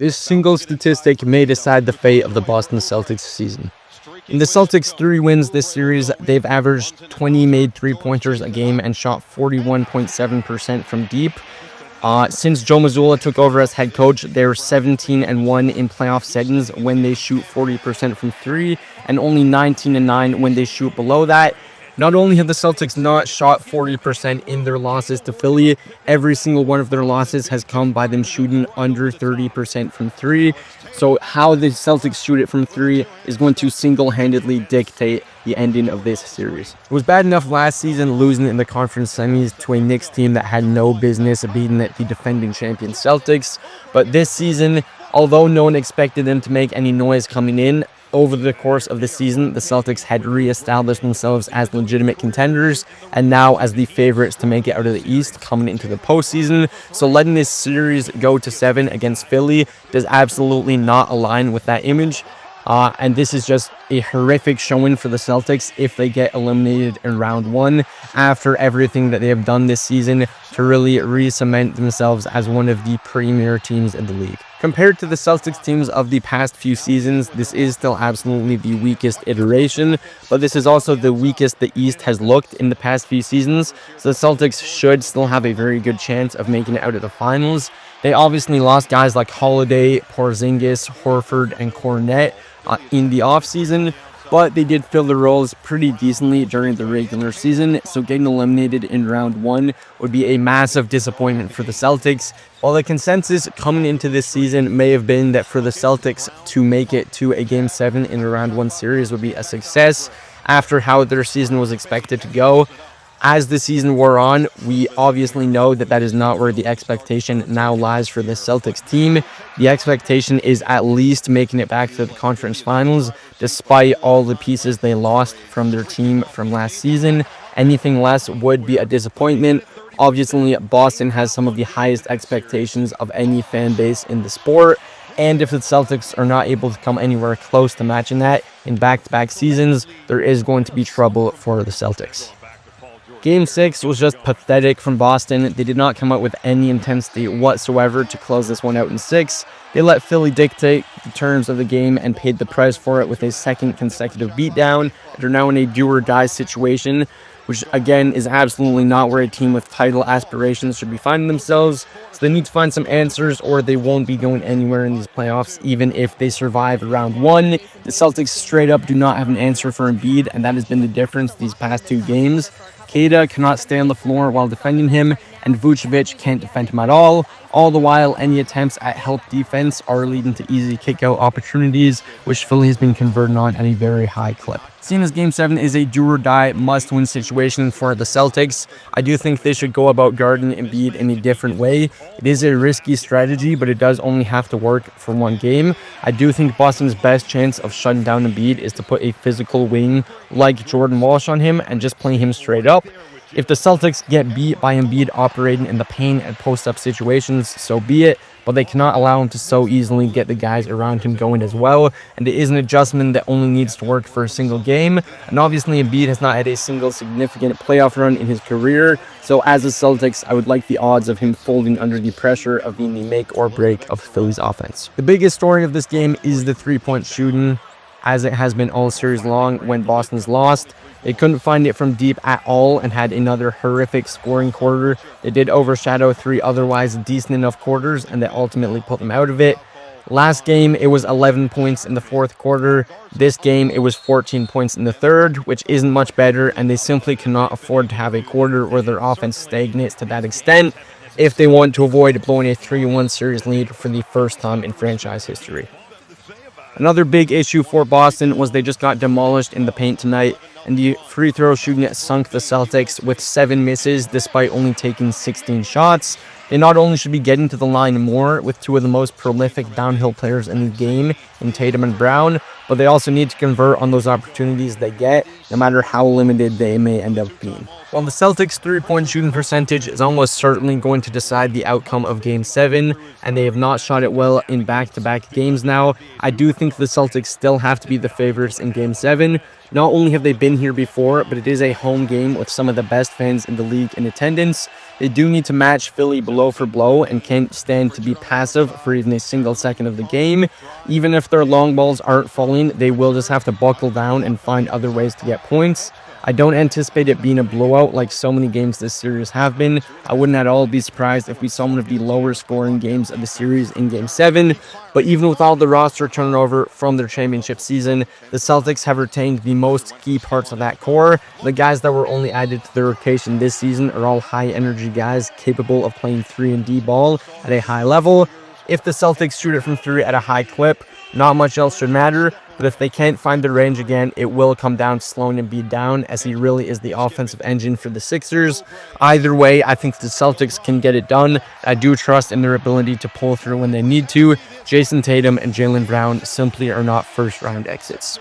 This single statistic may decide the fate of the Boston Celtics season. In the Celtics' 3 wins this series, they've averaged 20 made three-pointers a game and shot 41.7% from deep. Since Joe Mazzulla took over as head coach, they're 17-1 in playoff settings when they shoot 40% from 3, and only 19-9 when they shoot below that. Not only have the Celtics not shot 40% in their losses to Philly, every single one of their losses has come by them shooting under 30% from 3. So how the Celtics shoot it from 3 is going to single-handedly dictate the ending of this series. It was bad enough last season losing in the conference semis to a Knicks team that had no business beating the defending champion Celtics, but this season, although no one expected them to make any noise coming in, over the course of the season, the Celtics had re-established themselves as legitimate contenders and now as the favorites to make it out of the East coming into the postseason. So letting this series go to 7 against Philly does absolutely not align with that image. And this is just a horrific showing for the Celtics if they get eliminated in round 1 after everything that they have done this season to really re-cement themselves as one of the premier teams in the league. Compared to the Celtics teams of the past few seasons, this is still absolutely the weakest iteration, but this is also the weakest the East has looked in the past few seasons, so the Celtics should still have a very good chance of making it out of the finals. They obviously lost guys like Holiday, Porzingis, Horford, and Kornet in the offseason, but they did fill the roles pretty decently during the regular season, so getting eliminated in round 1 would be a massive disappointment for the Celtics. While the consensus coming into this season may have been that for the Celtics to make it to a Game 7 in a round 1 series would be a success after how their season was expected to go, as the season wore on, we obviously know that that is not where the expectation now lies for this Celtics team. The expectation is at least making it back to the conference finals, despite all the pieces they lost from their team from last season. Anything less would be a disappointment. Obviously, Boston has some of the highest expectations of any fan base in the sport, and if the Celtics are not able to come anywhere close to matching that in back-to-back seasons, there is going to be trouble for the Celtics. Game 6 was just pathetic from Boston. They did not come out with any intensity whatsoever to close this one out in 6. They let Philly dictate the terms of the game and paid the price for it with a second consecutive beatdown. They're now in a do-or-die situation, which again is absolutely not where a team with title aspirations should be finding themselves. So they need to find some answers or they won't be going anywhere in these playoffs, even if they survive round 1. The Celtics straight up do not have an answer for Embiid, and that has been the difference these past 2 games. Kata cannot stay on the floor while defending him, and Vucevic can't defend him at all. All the while, any attempts at help defense are leading to easy kick-out opportunities, which Philly has been converting on at a very high clip. Seeing as Game 7 is a do-or-die, must-win situation for the Celtics, I do think they should go about guarding Embiid in a different way. It is a risky strategy, but it does only have to work for 1 game. I do think Boston's best chance of shutting down Embiid is to put a physical wing like Jordan Walsh on him and just play him straight up. If the Celtics get beat by Embiid operating in the paint and post-up situations, so be it, but they cannot allow him to so easily get the guys around him going as well, and it is an adjustment that only needs to work for a single game, and obviously Embiid has not had a single significant playoff run in his career, so as the Celtics, I would like the odds of him folding under the pressure of being the make or break of Philly's offense. The biggest story of this game is the three-point shooting, as it has been all series long when Boston's lost. They couldn't find it from deep at all and had another horrific scoring quarter. They did overshadow 3 otherwise decent enough quarters, and that ultimately put them out of it. Last game, it was 11 points in the 4th quarter. This game, it was 14 points in the 3rd, which isn't much better, and they simply cannot afford to have a quarter where their offense stagnates to that extent if they want to avoid blowing a 3-1 series lead for the first time in franchise history. Another big issue for Boston was they just got demolished in the paint tonight, and the free throw shooting sunk the Celtics with 7 misses despite only taking 16 shots. They not only should be getting to the line more with 2 of the most prolific downhill players in the game in Tatum and Brown, but they also need to convert on those opportunities they get, no matter how limited they may end up being. While the Celtics' three-point shooting percentage is almost certainly going to decide the outcome of Game 7, and they have not shot it well in back-to-back games now, I do think the Celtics still have to be the favorites in Game 7. Not only have they been here before, but it is a home game with some of the best fans in the league in attendance. They do need to match Philly blow for blow and can't stand to be passive for even a single second of the game. Even if their long balls aren't falling, they will just have to buckle down and find other ways to get points. I don't anticipate it being a blowout like so many games this series have been. I wouldn't at all be surprised if we saw one of the lower scoring games of the series in Game 7. But even with all the roster turnover from their championship season, the Celtics have retained the most key parts of that core. The guys that were only added to their rotation this season are all high energy guys capable of playing 3-and-D ball at a high level. If the Celtics shoot it from 3 at a high clip, not much else should matter, but if they can't find their range again, it will come down to slowing Embiid down, as he really is the offensive engine for the Sixers. Either way, I think the Celtics can get it done. I do trust in their ability to pull through when they need to. Jason Tatum and Jaylen Brown simply are not first-round exits.